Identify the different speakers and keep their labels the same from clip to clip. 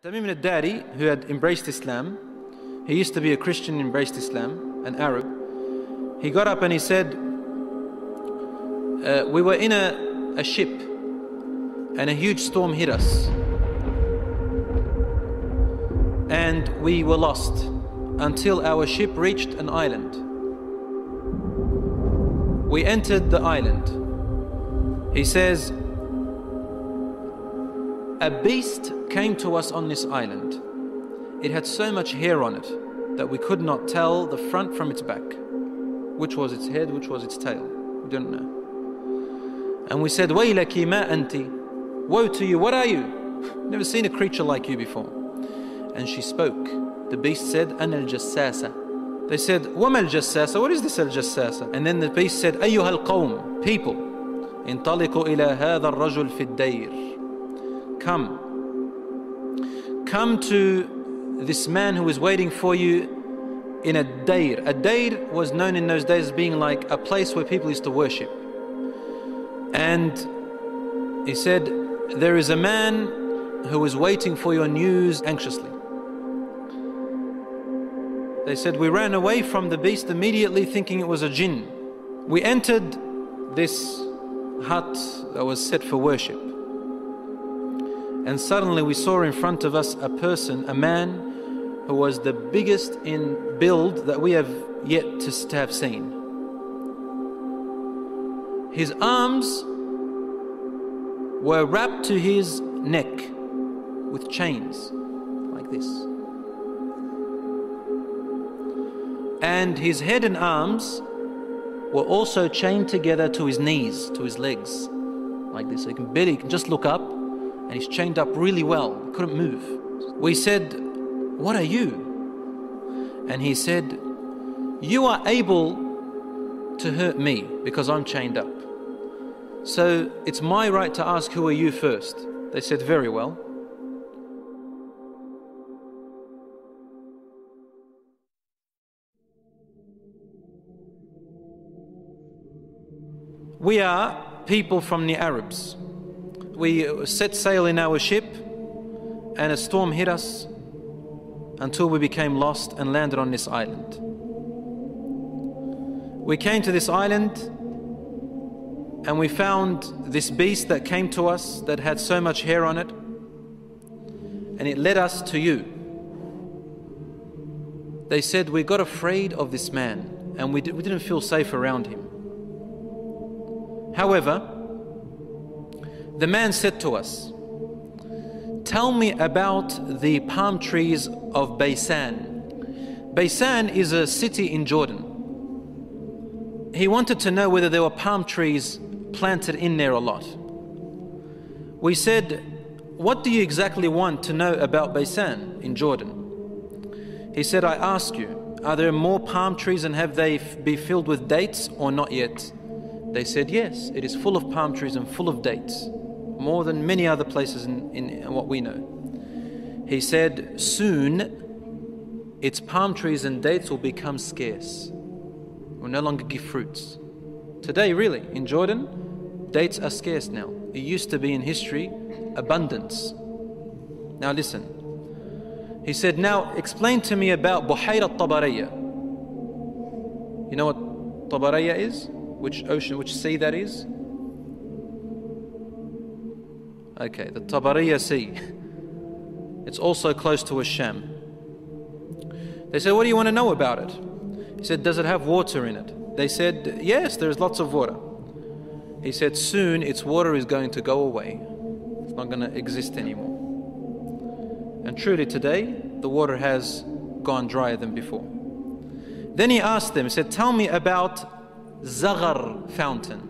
Speaker 1: Tamim al-Dari, who had embraced Islam, he used to be a Christian, embraced Islam, an Arab. He got up and he said, we were in a ship and a huge storm hit us. And we were lost until our ship reached an island. We entered the island. He says, a beast came to us on this island. It had so much hair on it that we could not tell the front from its back. Which was its head, which was its tail. We don't know. And we said, Waylaki ma anti. Woe to you, what are you? Never seen a creature like you before. And she spoke. The beast said, Ana al-Jassasa. They said, Wama al-Jassasa? What is this al-Jassasa? And then the beast said, Ayyuha al-Qawm, people. Intaliqu ila hadha al-rajul fi ad-dayr. Come to this man who is waiting for you in a dayr. A dayr was known in those days as being like a place where people used to worship. And he said, there is a man who is waiting for your news anxiously. They said, we ran away from the beast immediately thinking it was a jinn. We entered this hut that was set for worship. And suddenly we saw in front of us a person, a man who was the biggest in build that we have yet to have seen. His arms were wrapped to his neck with chains like this. And his head and arms were also chained together to his knees, to his legs, like this. So you can just look up. And he's chained up really well, couldn't move. We said, what are you? And he said, you are able to hurt me because I'm chained up. So it's my right to ask, who are you first? They said, very well. We are people from the Arabs. We set sail in our ship and a storm hit us until we became lost and landed on this island. We came to this island and we found this beast that came to us that had so much hair on it, and it led us to you. They said we got afraid of this man and we didn't feel safe around him. However, the man said to us, tell me about the palm trees of Baysan. Baysan is a city in Jordan. He wanted to know whether there were palm trees planted in there a lot. We said, what do you exactly want to know about Baysan in Jordan? He said, I ask you, are there more palm trees and have they be filled with dates or not yet? They said, yes, it is full of palm trees and full of dates. More than many other places in what we know. He said, soon its palm trees and dates will become scarce. Will no longer give fruits. Today, really, in Jordan, dates are scarce now. It used to be in history, abundance. Now listen. He said, now explain to me about Buhayra Tabariyya. You know what Tabariyya is? Which ocean, which sea that is? Okay, the Tabariyya Sea. It's also close to Asham. They said, what do you want to know about it? He said, does it have water in it? They said, yes, there's lots of water. He said, soon its water is going to go away. It's not going to exist anymore. And truly today, the water has gone drier than before. Then he asked them, he said, tell me about Zaghar fountain.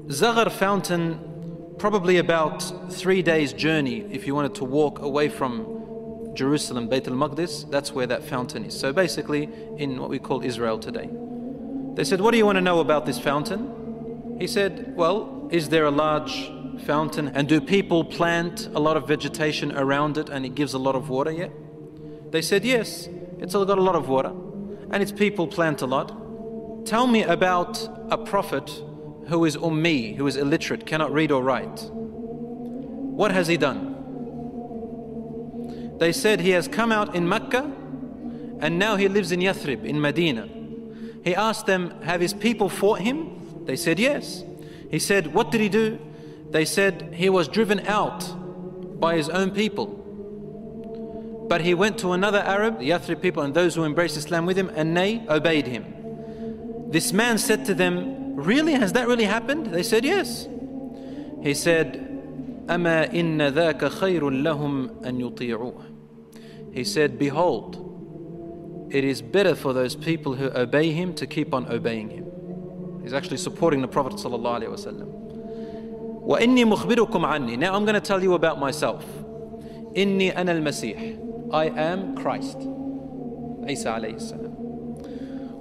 Speaker 1: Zaghar fountain, probably about 3 days journey if you wanted to walk away from Jerusalem, Bayt al-Maqdis, that's where that fountain is. So basically in what we call Israel today. They said, what do you want to know about this fountain? He said, well, is there a large fountain and do people plant a lot of vegetation around it and it gives a lot of water yet? They said, yes, it's got a lot of water and its people plant a lot. Tell me about a prophet who is ummi, who is illiterate, cannot read or write. What has he done? They said he has come out in Mecca and now he lives in Yathrib, in Medina. He asked them, have his people fought him? They said yes. He said, what did he do? They said he was driven out by his own people. But he went to another Arab, the Yathrib people, and those who embraced Islam with him, and they obeyed him. This man said to them, really? Has that really happened? They said yes. He said, أَمَا إِنَّ ذَاكَ خَيْرٌ لَهُمْ أَن يُطِيعُوهُ. He said, behold, it is better for those people who obey him to keep on obeying him. He's actually supporting the Prophet ﷺ. وَإِنِّي مُخْبِرُكُمْ عَنِّي. Now I'm going to tell you about myself. إِنِّي أَنَا الْمَسِيحِ. I am Christ. Isa alayhi salam.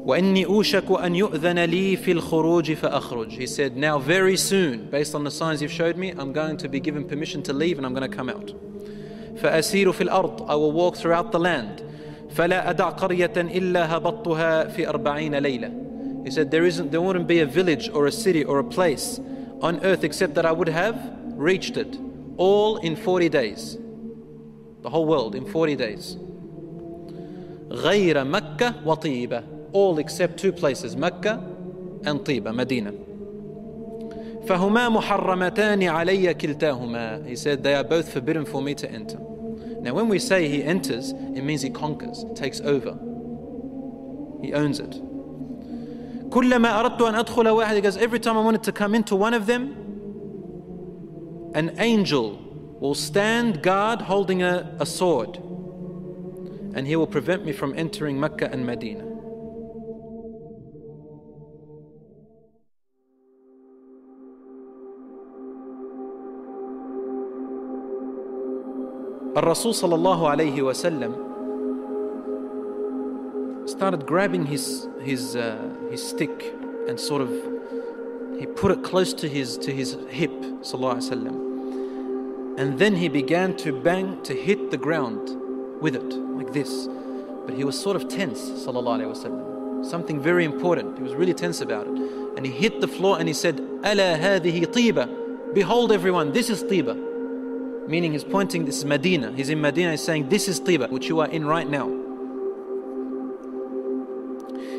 Speaker 1: وَإِنِّي أُوشَكُ أَن يُؤْذَنَ لِي فِي الْخُرُوجِ فَأَخْرُجْ. He said, now very soon, based on the signs you've showed me, I'm going to be given permission to leave and I'm going to come out. فَأَسِيرُ فِي الْأَرْضِ. I will walk throughout the land. فَلَا أَدَعْ قَرْيَةً إِلَّا هَبَطْتُهَا فِي 40 لَيْلَةً. He said, there wouldn't be a village or a city or a place on earth except that I would have reached it, all in 40 days. The whole world in 40 days. غَيْرَ مَكَّةَ وَطِيبَةَ. All except two places, Mecca and Tiba, Medina. فَهُمَا مُحَرَّمَتَانِ عَلَيَّ كِلْتَاهُمَا. He said, they are both forbidden for me to enter. Now when we say he enters, it means he conquers, takes over. He owns it. كُلَّمَا أَرَدْتُ أَنْ أَدْخُلَ وَاحِدٍ. He goes, every time I wanted to come into one of them, an angel will stand guard holding a sword, and he will prevent me from entering Mecca and Medina. Rasul sallallahu alayhi wa sallam started grabbing his stick and sort of, he put it close to his hip, sallallahu alayhi wa sallam. And then he began to bang, to hit the ground with it, like this. But he was sort of tense, sallallahu alayhi wa sallam. Something very important. He was really tense about it. And he hit the floor and he said, أَلَا هَذِهِ طِيبَةٌ. Behold everyone, this is Tiba. Meaning he's pointing, this is Medina. He's in Medina, he's saying, this is Tiba, which you are in right now.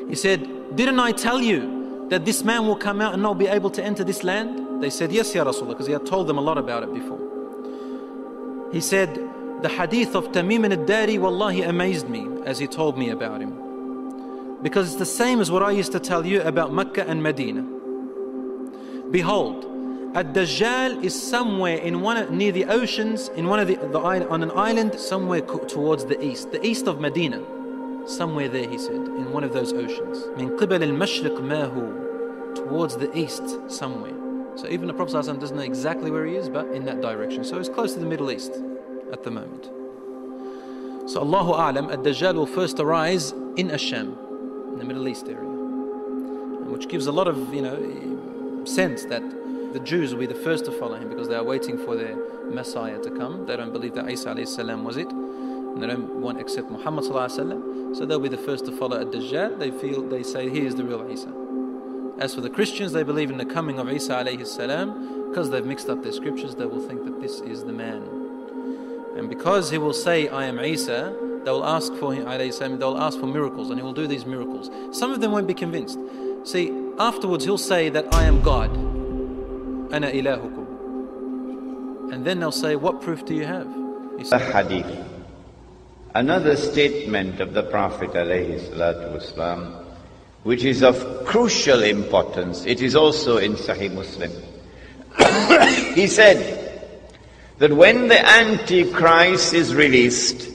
Speaker 1: He said, didn't I tell you that this man will come out and not be able to enter this land? They said, yes, Ya Rasulullah, because he had told them a lot about it before. He said, the hadith of Tamim al-Dari wallahi amazed me as he told me about him. Because it's the same as what I used to tell you about Mecca and Medina. Behold, Ad-Dajjal is somewhere near the oceans, on an island somewhere towards the east of Medina. Somewhere there, he said, in one of those oceans. Min qibal al-mashriq ma hu, towards the east somewhere. So even the Prophet ﷺ doesn't know exactly where he is, but in that direction. So it's close to the Middle East at the moment. So Allahu A'lam, Ad-Dajjal will first arise in Asham, in the Middle East area. Which gives a lot of, sense that the Jews will be the first to follow him because they are waiting for their Messiah to come. They don't believe that Isa alayhi salam was it. And they don't want to accept Muhammad sallallahu alayhi wa sallam. So they'll be the first to follow Ad-Dajjal. They say he is the real Isa. As for the Christians, they believe in the coming of Isa alayhi salam. Because they've mixed up their scriptures, they will think that this is the man. And because he will say, I am Isa, they will ask for him, alayhi salam, they will ask for miracles, and he will do these miracles. Some of them won't be convinced. See, afterwards he'll say that I am God. Ana ilahukum. And then they'll say, what proof do you have?
Speaker 2: A hadith. Another statement of the Prophet ﷺ, which is of crucial importance. It is also in Sahih Muslim. He said that when the Antichrist is released,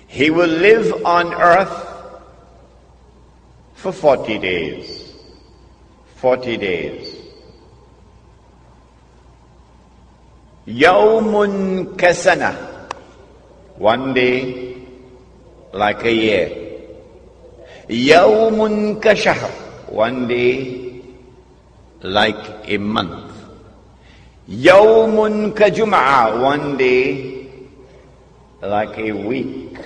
Speaker 2: he will live on earth for 40 days. 40 days. Yawmun kasana. One day like a year. Yawmun kashahr. One day like a month. Yawmun kajum'a. One day like a week.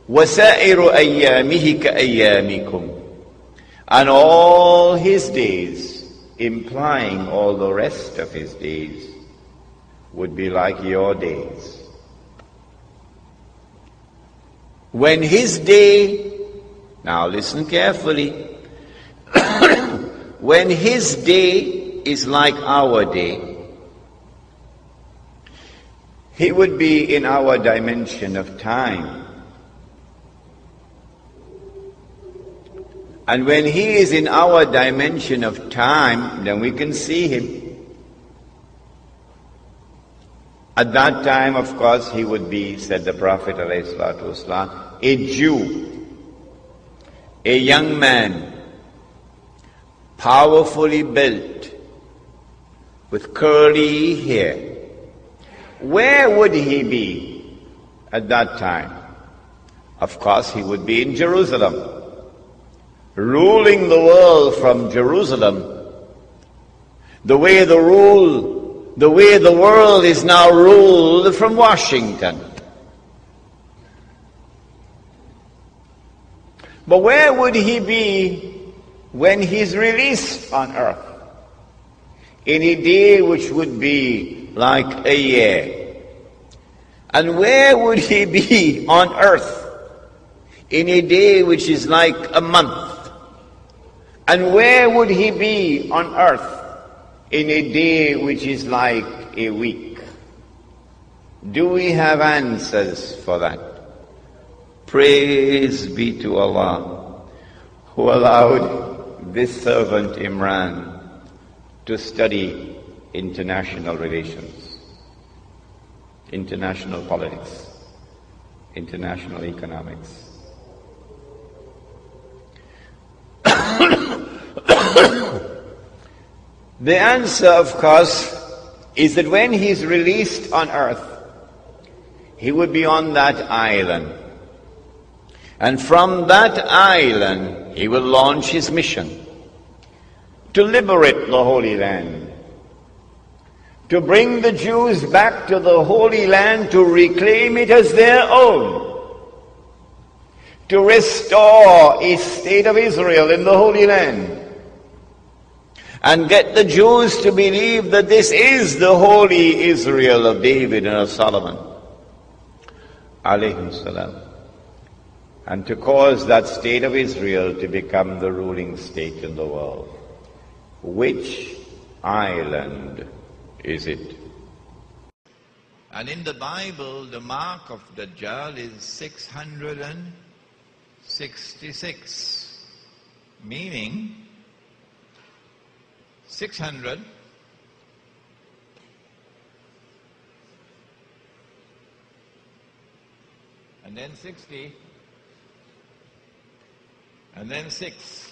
Speaker 2: Wasairu ayyamihi ka ayyamikum. And all his days, implying all the rest of his days, would be like your days. When his day, now listen carefully, when his day is like our day, he would be in our dimension of time. And when he is in our dimension of time, then we can see him. At that time, of course, he would be, said the Prophet ﷺ, a Jew, a young man, powerfully built, with curly hair. Where would he be at that time? Of course, he would be in Jerusalem, ruling the world from Jerusalem, the way the world is now ruled from Washington. But where would he be when he's released on earth? In a day which would be like a year. And where would he be on earth? In a day which is like a month. And where would he be on earth? In a day which is like a week. Do we have answers for that? Praise be to Allah, who allowed this servant Imran to study international relations, international politics, international economics. The answer, of course, is that when he's released on earth, he would be on that island. And from that island, he will launch his mission to liberate the Holy Land, to bring the Jews back to the Holy Land, to reclaim it as their own, to restore a state of Israel in the Holy Land, and get the Jews to believe that this is the holy Israel of David and of Solomon, alayhi salam, and to cause that state of Israel to become the ruling state in the world. Which island is it? And in the Bible, the mark of Dajjal is 666, meaning 600 and then 60 and then 6.